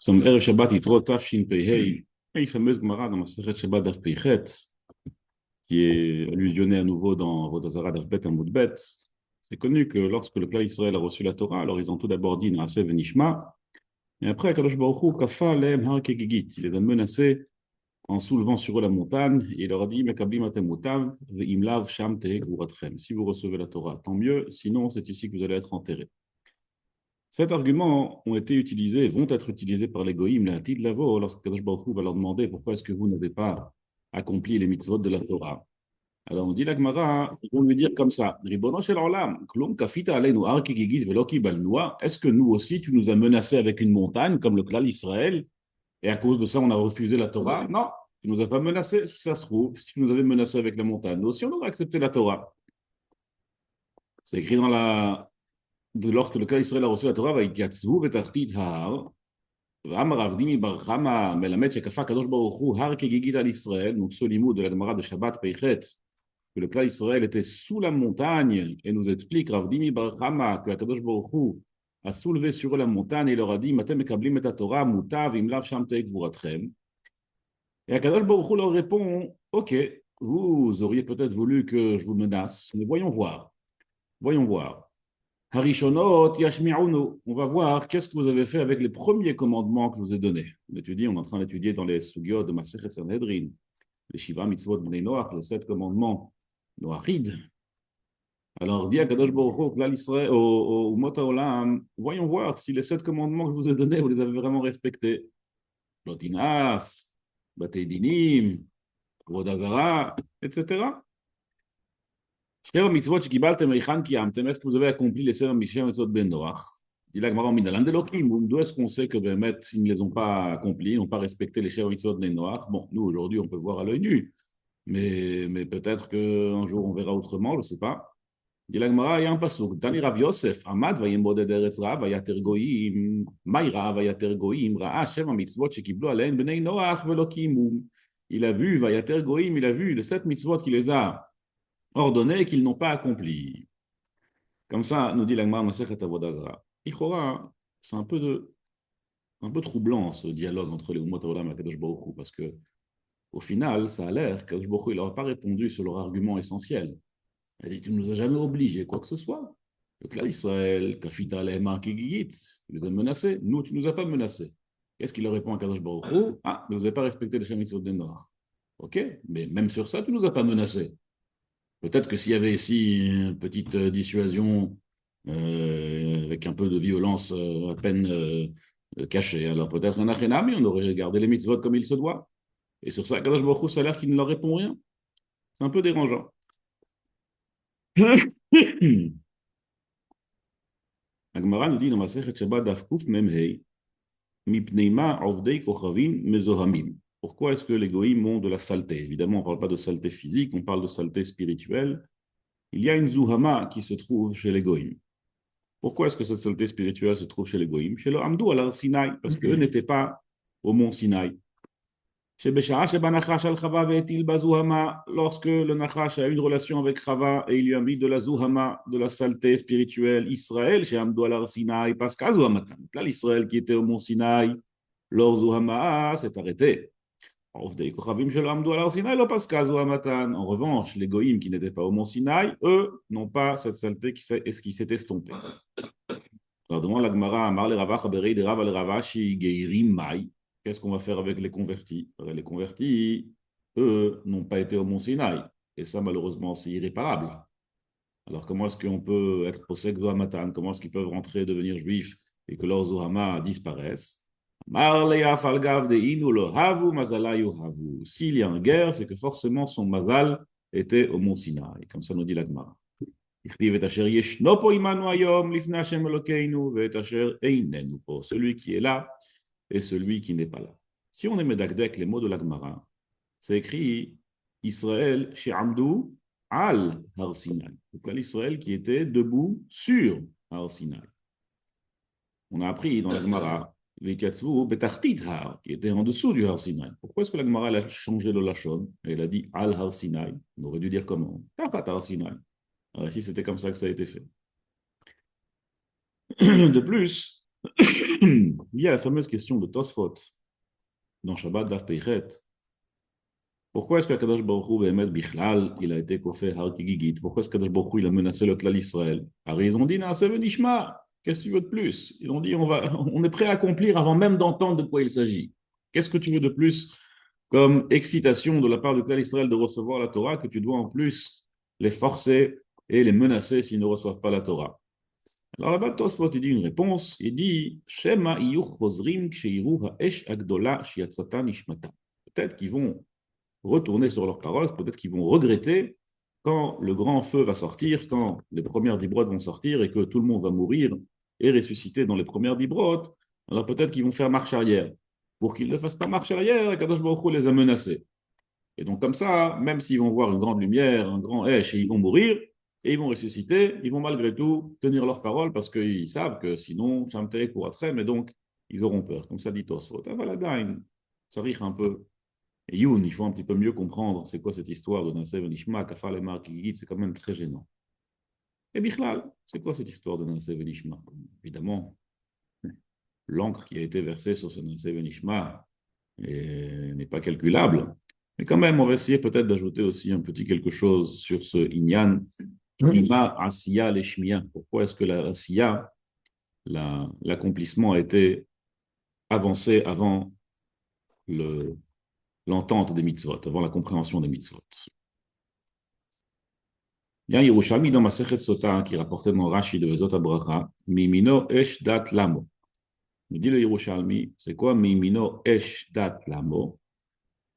Som Erev Shabbat Yitro Tafshin Pei, une fameuse Gemara dans Masechet Shabbat Daf Peichet, qui est allutionnée à nouveau dans Vodazara Daf Bet Amud Bet. C'est connu que lorsque le clan Israël a reçu la Torah, alors ils ont tout d'abord dit Naaseh Venishma, et après Kadosh Baruch Hu Kafa Lehem Har Kegigit. Il les a menacés en soulevant sur eux la montagne, et il leur a dit Mekablim Atem Mutav Ve'im Lav Sham Tehek Vuratchem. Si vous recevez la Torah, tant mieux, sinon c'est ici que vous allez être enterrés. Cet argument ont été utilisés, vont être utilisés par les goïms, les Hatid Lavo, lorsque Kadosh Baruch Hu va leur demander pourquoi est-ce que vous n'avez pas accompli les mitzvot de la Torah. Alors on dit la Gemara, ils vont lui dire comme ça, Ribono shel olam, klum kafita aleinu har kigigit velo kibalnoa. Est-ce que nous aussi tu nous as menacés avec une montagne comme le clan Israël et à cause de ça on a refusé la Torah? Non, tu nous as pas menacés, si ça se trouve, si tu nous avais menacés avec la montagne, nous aussi on aurait accepté la Torah. C'est écrit dans la lorsque le clan Israël a reçu la Torah, ויתייצבו בתחתית ההר, ואמר עבדים מברחמה מלמד שכפה הקדוש ברוך הוא הר כגיגית על ישראל. Donc ce limoud de la Gemara de Shabbat Peichet, que le clan Israël était sous la montagne, et nous explique Ravdimi Barchama que Akadosh Baruch Hu a soulevé sur eux la montagne et leur a dit Matem mekablim et Torah mutav im lav sham teik vuratchem. Et Akadosh Baruch Hu leur répond Ok, vous auriez peut-être voulu que je vous menace, mais voyons voir. Voyons voir. Harishonot yashmi'unu. On va voir qu'est-ce que vous avez fait avec les premiers commandements que je vous ai donnés. On est en train d'étudier dans les sugyot de Masechet Sanhedrin, les Shiva mitzvot bnei Noach, les 7 commandements Noachid. Alors, dit à Kadosh Baruch Hu, Klal Israël, au Umot HaOlam, voyons voir si les 7 commandements que je vous ai donnés, vous les avez vraiment respectés. Lotinaf, Batei Dinim, Vodazara, etc. Est-ce que vous avez accompli les 7 mitzvot ben Noach? Dit la Gemara, d'où est-ce qu'on sait que ben, ils ne les ont pas accomplis, ils n'ont pas respecté les 7 mitzvot ben Noach? Bon, nous aujourd'hui, on peut voir à l'œil nu, mais peut-être qu'un jour on verra autrement, je ne sais pas. Dit la Gemara, il y a un pasuk. Tani Rav Yosef, Amad vayemoded eretz ra vayater goyim, Maïra vayater goyim, Ra'a sheva mitzvot shekiblu alein bnei Noach velo kimum. Il a vu, vayater goyim, il a vu les 7 mitzvot qu'il les a ordonnés et qu'ils n'ont pas accomplis. Comme ça, nous dit la Gemara Masechet Avodah Zarah. Ichora, c'est un peu troublant ce dialogue entre les Umot HaOlam et Kadosh Baruch Hu, parce que au final, ça a l'air que Kadosh Baruch Hu, il n'aura pas répondu sur leur argument essentiel. Il a dit, tu ne nous as jamais obligé quoi que ce soit. Le clan Israël, Kafita Alema Kigigit, il les a menacés. Nous, tu ne nous as pas menacés. Qu'est-ce qu'il leur répond à Kadosh Baruch Hu? Ah, mais vous n'avez pas respecté les Shemitzot des Noirs. Ok, mais même sur ça, tu ne nous as pas menacés. Peut-être que s'il y avait ici une petite dissuasion avec un peu de violence à peine cachée, alors peut-être un achénami, on aurait gardé les mitzvot comme il se doit. Et sur ça, Kadosh Baruch Hu, ça a l'air qu'il ne leur répond rien. C'est un peu dérangeant. La Gemara nous dit dans Masechet Shabbat Daf Kuf Mem Hei, Mipnei ma ovdei kochavim mezohamim. Pourquoi est-ce que les goïms ont de la saleté? Évidemment, on ne parle pas de saleté physique, on parle de saleté spirituelle. Il y a une zuhama qui se trouve chez les goïms. Pourquoi est-ce que cette saleté spirituelle se trouve chez les goïms? Chez le Hamdou al Sinaï, parce qu'eux n'étaient pas au mont Sinaï. Lorsque le Nachash a eu une relation avec Chava et il lui a mis de la Zuhama, de la saleté spirituelle, Israël, chez Amdou al Sinaï, parce qu'à Zuhamatan, là l'Israël qui était au mont Sinaï, leur Zuhama s'est arrêté. En revanche, les goïms qui n'étaient pas au mont Sinaï, eux, n'ont pas cette saleté qui s'est estompée. Alors, demande la Gemara, Amar le Rava, Chaberi, de Rav al Ravashi, Geirim Mai. Qu'est-ce qu'on va faire avec les convertis? Les convertis, eux, n'ont pas été au mont Sinaï. Et ça, malheureusement, c'est irréparable. Alors, comment est-ce qu'on peut être possède Zohamatan? Comment est-ce qu'ils peuvent rentrer, devenir juifs et que leurs Zohama disparaissent? S'il y a une guerre, c'est que forcément son mazal était au mont Sinaï. Comme ça nous dit la Gemara. Celui qui est là et celui qui n'est pas là. Si on est médakdek les mots de la Gemara, c'est écrit Israël chez Amdou al Har Sinai. Donc l'Israël qui était debout sur Har Sinai. On a appris dans la Gemara Vekatsu betachtit har, qui était en dessous du Har Sinai. Pourquoi est-ce que la Gemara a changé le lachon? Elle a dit al Har Sinai. On aurait dû dire comment? Tachat Har Sinai. Alors, si c'était comme ça que ça a été fait. De plus, Il y a la fameuse question de Tosfot dans Shabbat Daf Peichet. Pourquoi est-ce qu'Akadosh Baruch Hu, Behemet Bichlal, il a été kofé Har Kigigit? Pourquoi est-ce qu'Akadosh Baruch Hu, il a menacé le clan Israël? Alors ils ont dit, Naaseh Venishma, qu'est-ce que tu veux de plus? Ils ont dit, on est prêt à accomplir avant même d'entendre de quoi il s'agit. Qu'est-ce que tu veux de plus comme excitation de la part du clan Israël de recevoir la Torah que tu dois en plus les forcer et les menacer s'ils ne reçoivent pas la Torah? Alors là-bas, Tosfot, il dit une réponse, il dit, Shema iyuch chozrim ksheyiru ha'esh agdola shiatzata nishmata. Peut-être qu'ils vont retourner sur leurs paroles, peut-être qu'ils vont regretter quand le grand feu va sortir, quand les premières dibrotes vont sortir et que tout le monde va mourir et ressusciter dans les premières dibrotes, alors peut-être qu'ils vont faire marche arrière. Pour qu'ils ne fassent pas marche arrière, Kadosh Baruch Hu les a menacés. Et donc comme ça, même s'ils vont voir une grande lumière, un grand Esh, et ils vont mourir, et ils vont ressusciter, ils vont malgré tout tenir leurs paroles parce qu'ils savent que sinon, Shamtei pourra mais donc ils auront peur. Comme ça dit Tosfot. Ah voilà, ça rire un peu. Et Youn, il faut un petit peu mieux comprendre c'est quoi cette histoire de Nassé Venishma, Kafar et Mark c'est quand même très gênant. Et Bichlal, c'est quoi cette histoire de Nassé Venishma? Évidemment, l'encre qui a été versée sur ce Nassé Venishma n'est pas calculable. Mais quand même, on va essayer peut-être d'ajouter aussi un petit quelque chose sur ce Inyan, Ima Asiya Leshmiya. Pourquoi est-ce que la Asiya, l'accomplissement a été avancé avant l'entente des mitzvot, avant la compréhension des mitzvot? Il y a un Yerushalmi dans Masechet Sota qui rapportait dans Rashi de Vezot Abracha, Mimino Esh Dat Lamo. Il dit le Yerushalmi, c'est quoi Mimino Esh Dat Lamo?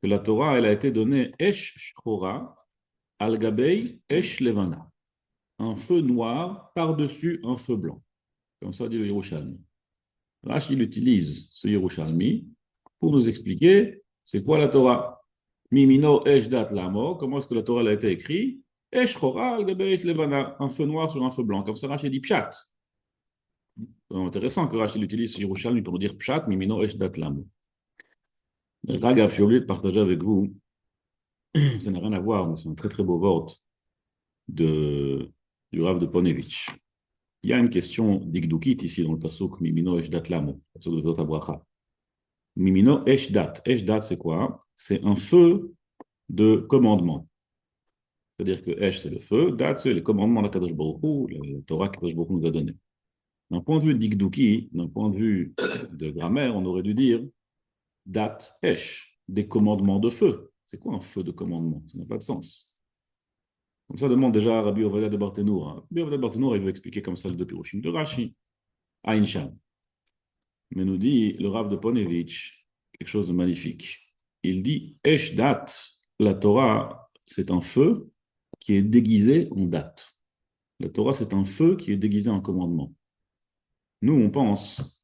Que la Torah, elle a été donnée Esh Shchora Al Gabei Esh Levana. Un feu noir par-dessus un feu blanc. Comme ça dit le Yerushalmi. Rashi il utilise ce Yerushalmi pour nous expliquer c'est quoi la Torah. Mimino Esh Dat Lamo, comment est-ce que la Torah elle a été écrite? Esh Chora al Gabe Esh Levana, un feu noir sur un feu blanc. Comme ça Rashi dit Pshat. C'est intéressant que Rashi utilise ce Yerushalmi pour dire Pshat, Mimino Esh Dat Lamo. Ragav, je suis obligé de partager avec vous, ça n'a rien à voir, mais c'est un très très beau vort du Rav de Ponevitch. Il y a une question d'Igdukit ici dans le Pasuk Mimino Esh Dat Lamo, Pasuk de Tota Bracha. Mimino Esh Dat. Esh Dat, c'est quoi? C'est un feu de commandement. C'est-à-dire que Esh, c'est le feu, Dat, c'est le commandement de Kadosh Baruch Hu, la Torah que Kadosh Baruch Hu nous a donné. D'un point de vue d'Igdouki, d'un point de vue de grammaire, on aurait dû dire Dat Esh, des commandements de feu. C'est quoi un feu de commandement? Ça n'a pas de sens. Comme ça demande déjà Rabbi Ovadia de Barthénour. Rabbi Ovadia de Barthénour, il veut expliquer comme ça le deux Pirushim de Rashi. Aïn Sham. Mais nous dit le Rav de Ponevitch quelque chose de magnifique. Il dit Esh Dat, la Torah, c'est un feu qui est déguisé en date. La Torah, c'est un feu qui est déguisé en commandement. Nous, on pense,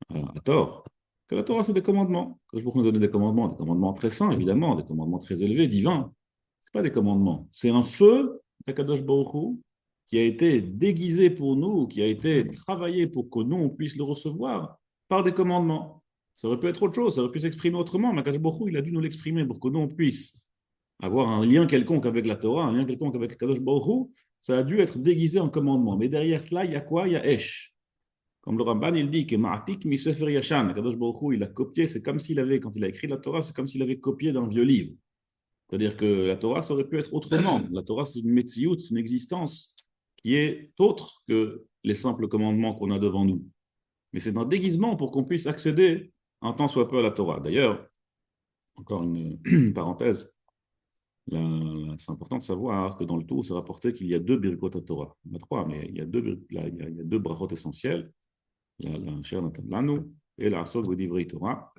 à tort, que la Torah, c'est des commandements. Que je nous donner des commandements très saints, évidemment, des commandements très élevés, divins. Ce pas des commandements. C'est un feu, Akadosh Baruch Hu, qui a été déguisé pour nous, qui a été travaillé pour que nous, on puisse le recevoir par des commandements. Ça aurait pu être autre chose, ça aurait pu s'exprimer autrement, mais Akadosh Baruch Hu, il a dû nous l'exprimer pour que nous, on puisse avoir un lien quelconque avec la Torah, un lien quelconque avec Akadosh Baruch Hu. Ça a dû être déguisé en commandement. Mais derrière cela, il y a quoi? Il y a Esh. Comme le Ramban, il dit que Ma'atik mi sefer yashan, Kadosh Baruch Hu, il a copié, c'est comme s'il avait, quand il a écrit la Torah, c'est comme s'il avait copié d'un vieux livre. C'est-à-dire que la Torah, ça aurait pu être autrement. La Torah, c'est une metsiout, une existence qui est autre que les simples commandements qu'on a devant nous. Mais c'est un déguisement pour qu'on puisse accéder un tant soit peu à la Torah. D'ailleurs, encore une parenthèse, c'est important de savoir que dans le Tour, c'est rapporté qu'il y a deux Birkot à Torah. Il y en a trois, mais il y a deux brachot essentielles. La Asher Natan Lanu et la Asok V'divrei Torah.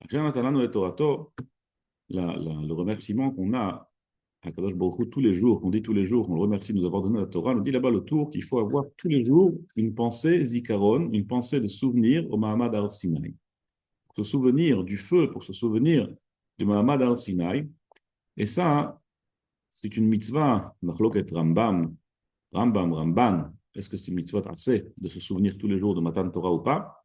Asher Natan Lanu et Torato, le remerciement qu'on a à Kadosh Baruch Hu tous les jours, qu'on dit tous les jours, qu'on le remercie de nous avoir donné la Torah, nous dit là-bas le tour qu'il faut avoir tous les jours une pensée zikaron, une pensée de souvenir au Mahamad Har Sinai. Pour se souvenir du feu, pour se souvenir du Mahamad Har Sinai. Et ça, c'est une mitzvah, Machloket Rambam, Ramban. Est-ce que c'est une mitzvah assez de se souvenir tous les jours de Matan Torah ou pas?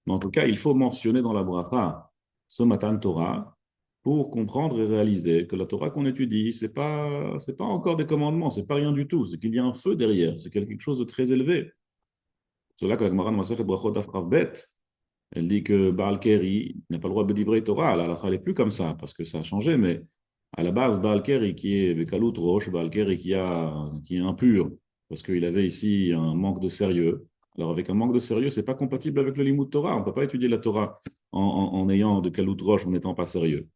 Mais en tout cas, il faut mentionner dans la bracha ce Matan Torah pour comprendre et réaliser que la Torah qu'on étudie, c'est pas encore des commandements, c'est pas rien du tout, c'est qu'il y a un feu derrière, c'est quelque chose de très élevé. C'est là que la Gemara dans Masechet Brachot Daf Rav Bet, elle dit que Baal Keri n'a pas le droit de divrei Torah. La halakha n'est plus comme ça, parce que ça a changé, mais à la base, Baal Keri qui est Bekalut Roche, Baal Keri qui est impur, parce qu'il avait ici un manque de sérieux. Alors avec un manque de sérieux, c'est pas compatible avec le Limud Torah. On ne peut pas étudier la Torah en ayant de Kalut Roche, en n'étant pas sérieux.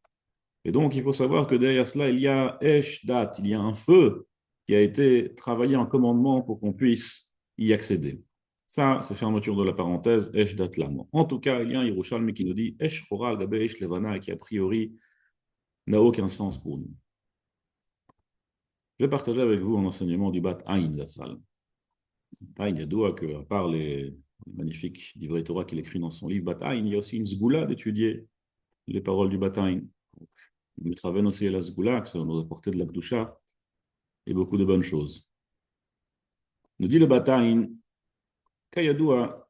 Et donc, il faut savoir que derrière cela, il y a Esh Dat, il y a un feu qui a été travaillé en commandement pour qu'on puisse y accéder. Ça, c'est fermeture de la parenthèse, Esh Dat Lam. En tout cas, il y a un Yerushalmi qui nous dit Esh Choral Gabe Esh Levana, qui a priori n'a aucun sens pour nous. Je vais partager avec vous un enseignement du Bat Aïn Zatzal. Aïn Yadoua, que, à part les magnifiques livrets Torah qu'il écrit dans son livre Bat Aïn, il y a aussi une zgoula d'étudier les paroles du Bat Aïn. Le travail aussi à la zgoula, que ça va nous apporter de la Kdusha et beaucoup de bonnes choses. Nous dit le Bat Aïn, Kayadoua,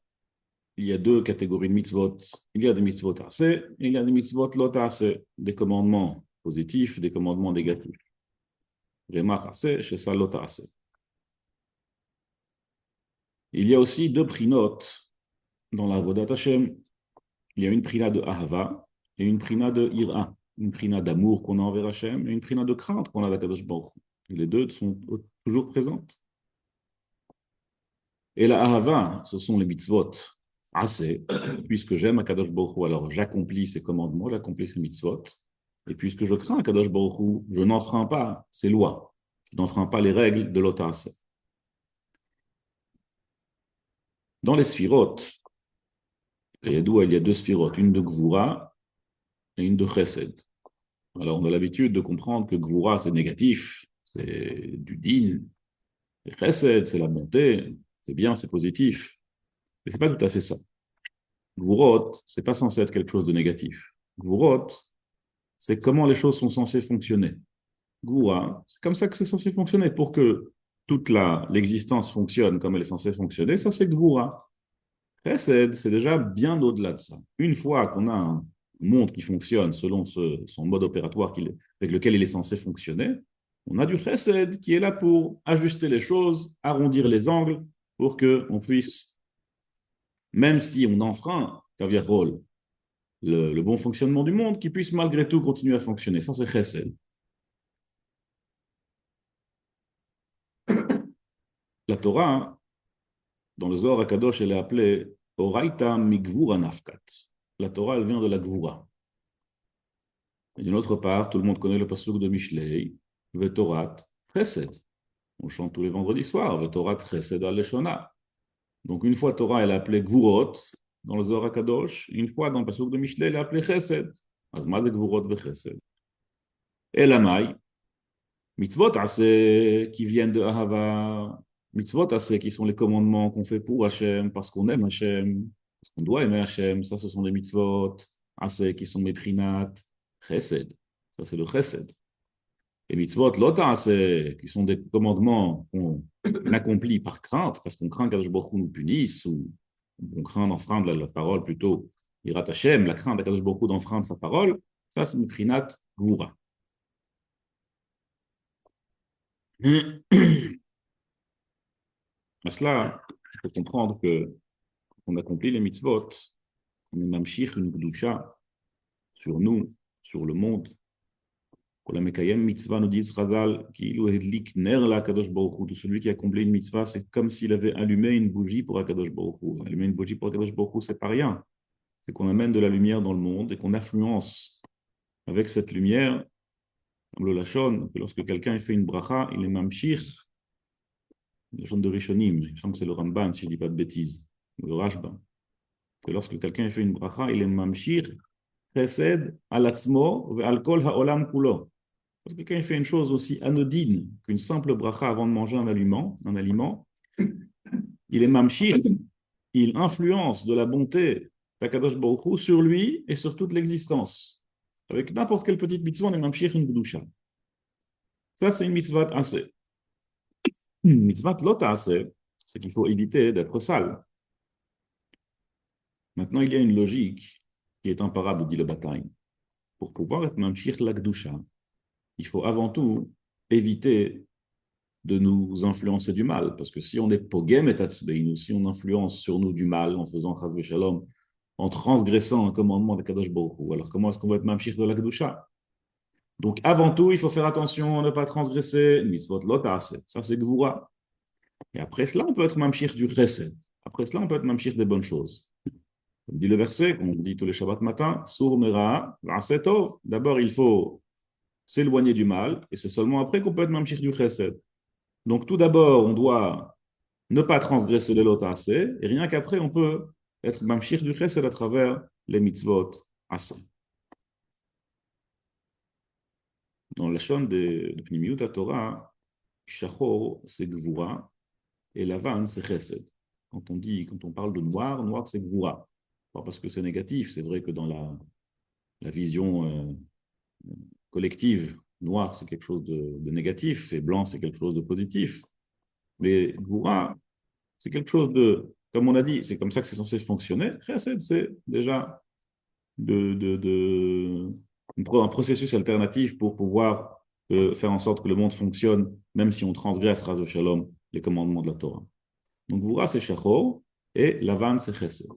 il y a deux catégories de mitzvot. Il y a des mitzvot assez et il y a des mitzvot lot assez, des commandements positifs, des commandements négatifs. Remach assez, chez ça lot assez. Il y a aussi deux prinotes dans la Avodat Hashem. Il y a une prina de Ahava et une prina de Ira, une prina d'amour qu'on a envers Hashem et une prina de crainte qu'on a d'Akadosh Baruch Hu. Les deux sont toujours présentes. Et la Ahava, ce sont les mitzvot assez, puisque j'aime Akadosh Baruch Hu, alors j'accomplis ses commandements, j'accomplis ses mitzvot, et puisque je crains Akadosh Baruch Hu, je n'enfreins pas ses lois, je n'enfreins pas les règles de l'Otase. Dans les sphirotes, il y a deux sphirotes, une de Gvura et une de Chesed. Alors on a l'habitude de comprendre que Gvura c'est négatif, c'est du din, et Chesed c'est la bonté, c'est bien, c'est positif, mais c'est pas tout à fait ça. Gvurot, c'est pas censé être quelque chose de négatif. Gvurot, c'est comment les choses sont censées fonctionner. Goura, c'est comme ça que c'est censé fonctionner. Pour que toute l'existence fonctionne comme elle est censée fonctionner, ça c'est Gvura. Chesed, c'est déjà bien au-delà de ça. Une fois qu'on a un monde qui fonctionne selon son mode opératoire avec lequel il est censé fonctionner, on a du Chesed qui est là pour ajuster les choses, arrondir les angles, pour qu'on puisse, même si on enfreint, Kaviarol, le bon fonctionnement du monde, qui puisse malgré tout continuer à fonctionner. Ça, c'est Chesed. La Torah, dans le Zohar HaKadosh, elle est appelée Oraita Migvura Nafkat. La Torah, elle vient de la Gvura. Et d'une autre part, tout le monde connaît le pasuk de Mishlei, Vetorat Chesed. On chante tous les vendredis soirs, Vetorat Chesed al-Leshona. Donc une fois Torah, elle est appelée Gvurot, dans le Zohar HaKadosh, une fois dans le pasuk de Mishlei, elle est appelée Chesed. Azma de Gvurot ve Chesed. Et la maille, mitzvot assez qui viennent de Ahava, mitzvot assez qui sont les commandements qu'on fait pour Hachem, parce qu'on aime Hachem, parce qu'on doit aimer Hachem, ça ce sont des mitzvot assez qui sont méprinat, chesed, ça c'est le chesed. Et mitzvot lota assez qui sont des commandements qu'on accomplit par crainte, parce qu'on craint qu'Akadosh Baruch Hu nous punisse, ou on craint d'enfreindre la parole plutôt, Yirat Hachem, la crainte d'Akadosh Baruch Hu d'enfreindre sa parole, ça c'est méprinat goura. À cela, il faut comprendre que on accomplit les mitzvot, on est mamshir une gdusha sur nous, sur le monde. Pour la Mekayem mitzvah, nous disent Chazal, de celui qui a accompli une mitzvah, c'est comme s'il avait allumé une bougie pour Akadosh Baruch Hu. Allumer une bougie pour Akadosh Baruch Hu, c'est pas rien. C'est qu'on amène de la lumière dans le monde et qu'on influence avec cette lumière, comme le Lachon, que lorsque quelqu'un fait une bracha, il est mamshir. Le chant de Rishonim, il me semble que c'est le Ramban, si je ne dis pas de bêtises, le Rashba, que lorsque quelqu'un fait une bracha, il est mamshir, chesed, alatzmo, ve'al kol ha'olam kulo. Parce que quelqu'un fait une chose aussi anodine qu'une simple bracha avant de manger un aliment, il est mamshir, il influence de la bonté d'Akadosh Baruch Hu sur lui et sur toute l'existence. Avec n'importe quelle petite mitzvah, on est mamshir une gdusha. Ça, c'est une mitzvah assez. Mitzvah lot assez, c'est qu'il faut éviter d'être sale. Maintenant, il y a une logique qui est imparable, dit le bataille. Pour pouvoir être mamshir la gdusha, il faut avant tout éviter de nous influencer du mal. Parce que si on est pogem et tatzbeinu, si on influence sur nous du mal en faisant chas v'shalom, en transgressant un commandement de Kadosh Baruch Hu, alors comment est-ce qu'on va être mamshir de la Kedusha? Donc avant tout, il faut faire attention à ne pas transgresser mitzvot lo ta'aseh. Ça, c'est gvura. Et après cela, on peut être mamshir du chesed. Après cela, on peut être mamshir des bonnes choses. Comme dit le verset, qu'on dit tous les Shabbat matin, Sur Mera, Tov. D'abord, il faut s'éloigner du mal, et c'est seulement après qu'on peut être mamshir du chesed. Donc tout d'abord, on doit ne pas transgresser les lots assez, et rien qu'après, on peut être mamshir du chesed à travers les mitzvot assez. Dans la chaîne de Pnimiut Torah, Shachor, c'est Gvura, et Lavan, c'est chesed. Quand on parle de noir, noir, c'est Gvura. Pas parce que c'est négatif, c'est vrai que dans la vision collective, noir, c'est quelque chose de négatif, et blanc, c'est quelque chose de positif. Mais Gvura, c'est quelque chose de, comme on a dit, c'est comme ça que c'est censé fonctionner. Chesed, c'est déjà un processus alternatif pour pouvoir faire en sorte que le monde fonctionne, même si on transgresse, Ras Shalom, les commandements de la Torah. Donc, Gvura, c'est Shachor, et Lavan, c'est Chesed.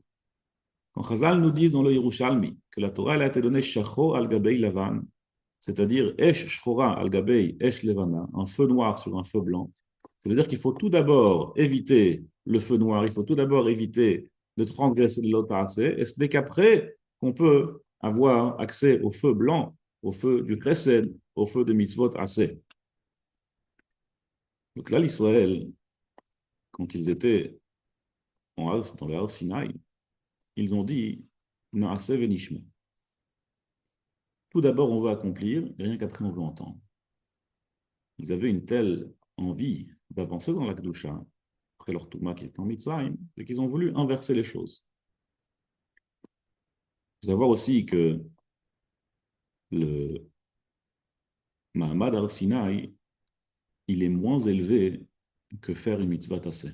Quand Chazal nous dit dans le Yerushalmi que la Torah elle a été donnée Shachor al Gabei Lavan, c'est-à-dire Esh Shchora al Gabei Esh Levana, un feu noir sur un feu blanc, ça veut dire qu'il faut tout d'abord éviter le feu noir, il faut tout d'abord éviter de transgresser de l'autre assez, et c'est dès qu'après qu'on peut avoir accès au feu blanc, au feu du Chesed, au feu de mitzvot assez. Donc là, l'Israël, quand ils étaient dans le Har Sinaï, ils ont dit Naase venishma. Tout d'abord, on veut accomplir, et rien qu'après, on veut entendre. Ils avaient une telle envie d'avancer dans la Kedusha, après leur Touma qui était en Mitzrayim, et qu'ils ont voulu inverser les choses. Il faut savoir aussi que le Mahamad al-Sinaï, il est moins élevé que faire une mitzvah tassée.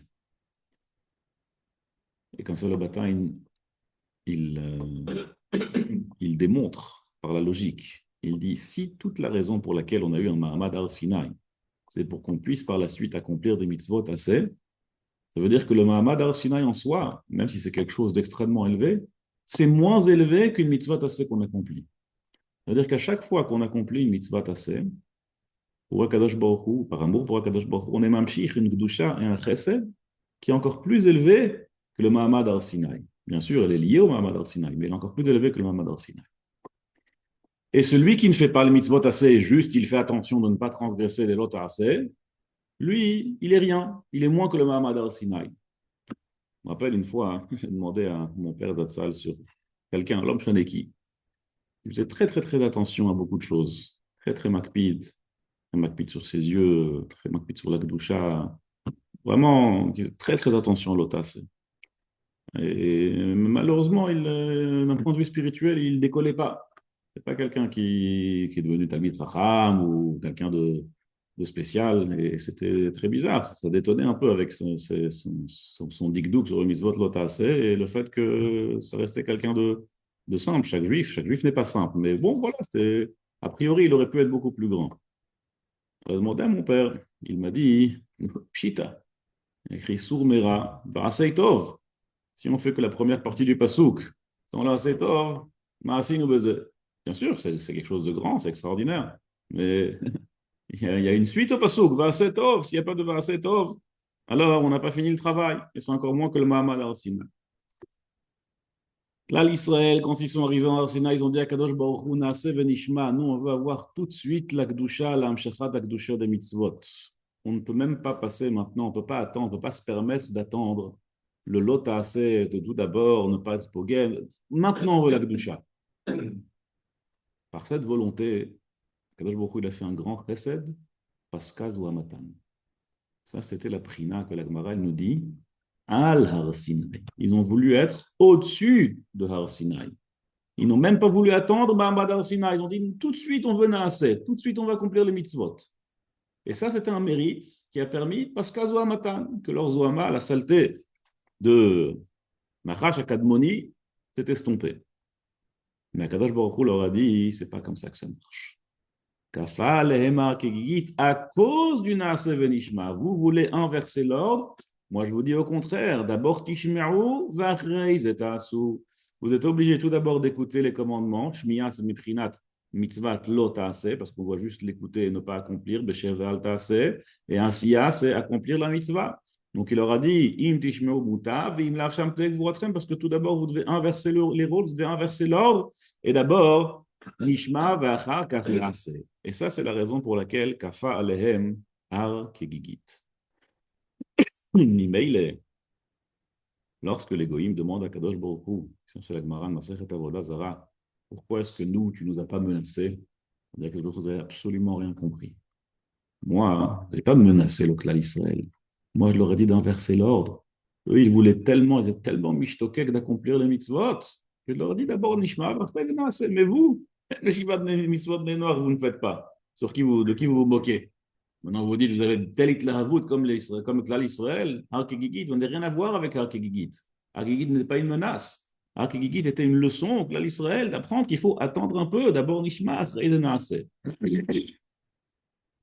Et comme ça, le bataille, il démontre par la logique. Il dit, si toute la raison pour laquelle on a eu un Mahamad al-Sinaï, c'est pour qu'on puisse par la suite accomplir des mitzvot tassées, ça veut dire que le Mahamad al-Sinaï en soi, même si c'est quelque chose d'extrêmement élevé, c'est moins élevé qu'une mitzvah tassée qu'on accomplit. C'est-à-dire qu'à chaque fois qu'on accomplit une mitzvah tassée, pour Akadosh Baruch Hu, par amour pour Akadosh Baruch Hu, on est mamshich, une gdusha et un chesed qui est encore plus élevé que le Mahamad al-Sinaï. Bien sûr, elle est liée au Mahamad al-Sinaï, mais elle est encore plus élevée que le Mahamad al-Sinaï. Et celui qui ne fait pas les mitzvot assez, juste il fait attention de ne pas transgresser les lots assez, lui, il est rien, il est moins que le Mahamad al-Sinaï. Je me rappelle une fois, hein, j'ai demandé à mon père d'Atsal sur quelqu'un, l'homme Shaneki. Il faisait très, très, très attention à beaucoup de choses. Très, très makpid. Très makpid sur ses yeux, très makpid sur la Kedusha. Vraiment, il faisait très, très attention à l'otas. Et malheureusement, d'un point de vue spirituel, il ne décollait pas. C'est pas quelqu'un qui est devenu Talmid Chacham ou quelqu'un de spécial. Et c'était très bizarre. Ça détonnait un peu avec son dikdouk sur le mitzvot lotas et le fait que ça restait quelqu'un de simple. Chaque juif n'est pas simple. Mais bon, voilà, a priori, il aurait pu être beaucoup plus grand. J'ai demandé à mon père. Il m'a dit, Pshita, il a écrit Sourmera, Tov. Si on fait que la première partie du pasouk, on l'a assez tort, Maasin ou Beze. Bien sûr, c'est quelque chose de grand, c'est extraordinaire. Mais il y a une suite au pasouk, Vaaseh Tov. S'il n'y a pas de Vaaseh Tov, alors on n'a pas fini le travail. Et c'est encore moins que le Mahamad al-Sina. Là, l'Israël, quand ils sont arrivés en Arsina, ils ont dit à Kadosh Baruch Hu, Naase venishma. Nous, on veut avoir tout de suite la Kedusha, la Hamshachat, la Kedusha des mitzvot. On ne peut même pas passer maintenant, on ne peut pas attendre, on ne peut pas se permettre d'attendre le lot assez de tout d'abord, ne pas être pogel. Maintenant, on veut la Kedusha. Par cette volonté, Kadosh Baruch Hu, il a fait un grand chesed, Pascal ou Amatan. Ça, c'était la prina que la Gemara nous dit. Al Har Sinai. Ils ont voulu être au-dessus de Har Sinai. Ils n'ont même pas voulu attendre Mahamad Har Sinai. Ils ont dit tout de suite on veut Naaseh, tout de suite on va accomplir les mitzvot. Et ça, c'était un mérite qui a permis, parce qu'à Zohamatan, que leur Zohama, la saleté de Nachash Akadmoni, s'est estompée. Mais Akadosh Baruch Hu leur a dit c'est pas comme ça que ça marche. Kafa alehema kegigit, à cause du naase venishma. Vous voulez inverser l'ordre. Moi, je vous dis au contraire. D'abord, tishme'u, v'achrei zetasu. Vous êtes obligé tout d'abord d'écouter les commandements. Shmiya, c'est miprinat, mitzvat lo ta'aseh, parce qu'on voit juste l'écouter et ne pas accomplir. Beshev al ta'aseh. Et un siya, c'est accomplir la mitzvah. Donc, il leur a dit, im tishme'u mutav, im lav sham te'ek v'rotrem, parce que tout d'abord, vous devez inverser les rôles, vous devez inverser l'ordre. Et d'abord, nishma v'achar kach ya'aseh. Et ça, c'est la raison pour laquelle kafa alehem har kegigit. Mimeile, lorsque les goïms demandent à Kadosh Baruch Hu, c'est la Gemara de Masechet Avoda Zara, pourquoi est-ce que nous, tu nous as pas menacés? On dirait que vous n'avez absolument rien compris. Moi, je n'ai pas menacé le clan Israël. Moi, je leur ai dit d'inverser l'ordre. Eux, ils voulaient tellement, ils étaient tellement mishtokek d'accomplir les mitzvot, que je leur ai dit d'abord Nishma, après Nase. Mais vous, les shivat de mitzvot des noirs, vous ne faites pas. De qui vous vous moquez? Maintenant, vous dites, vous avez tel itlahavut comme le clan Israël, Har Kegigit, vous n'avez rien à voir avec Har Kegigit. Har Kegigit n'est pas une menace. Har Kegigit était une leçon au clan Israël d'apprendre qu'il faut attendre un peu, d'abord Nishma, après Nase.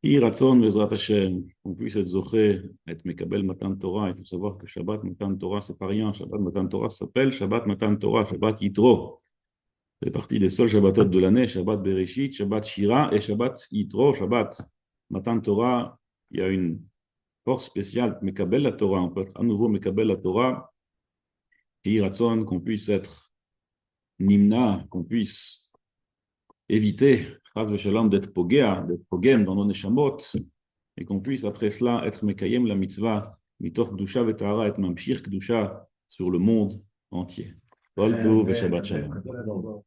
Ratson, Bezrat Hashem, qu'on puisse être zoché, être Mekabel Matan Torah. Il faut savoir que Shabbat Matan Torah, c'est pas rien. Shabbat Matan Torah s'appelle Shabbat Matan Torah, Shabbat Yitro. C'est partie des seuls Shabbatot de l'année, Shabbat Bereshit, Shabbat Shira et Shabbat Yitro, Shabbat Matan Torah. Il y a une force spéciale, Mekabel la Torah. On peut être à nouveau Mekabel la Torah. Ratson, qu'on puisse être Nimna, qu'on puisse éviter, d'être pogem dans nos neshamot, et qu'on puisse après cela être mekayem la mitzvah, mitoch kdusha vetara et mamshir kdusha sur le monde entier. Kol tov ve Shabbat shalom.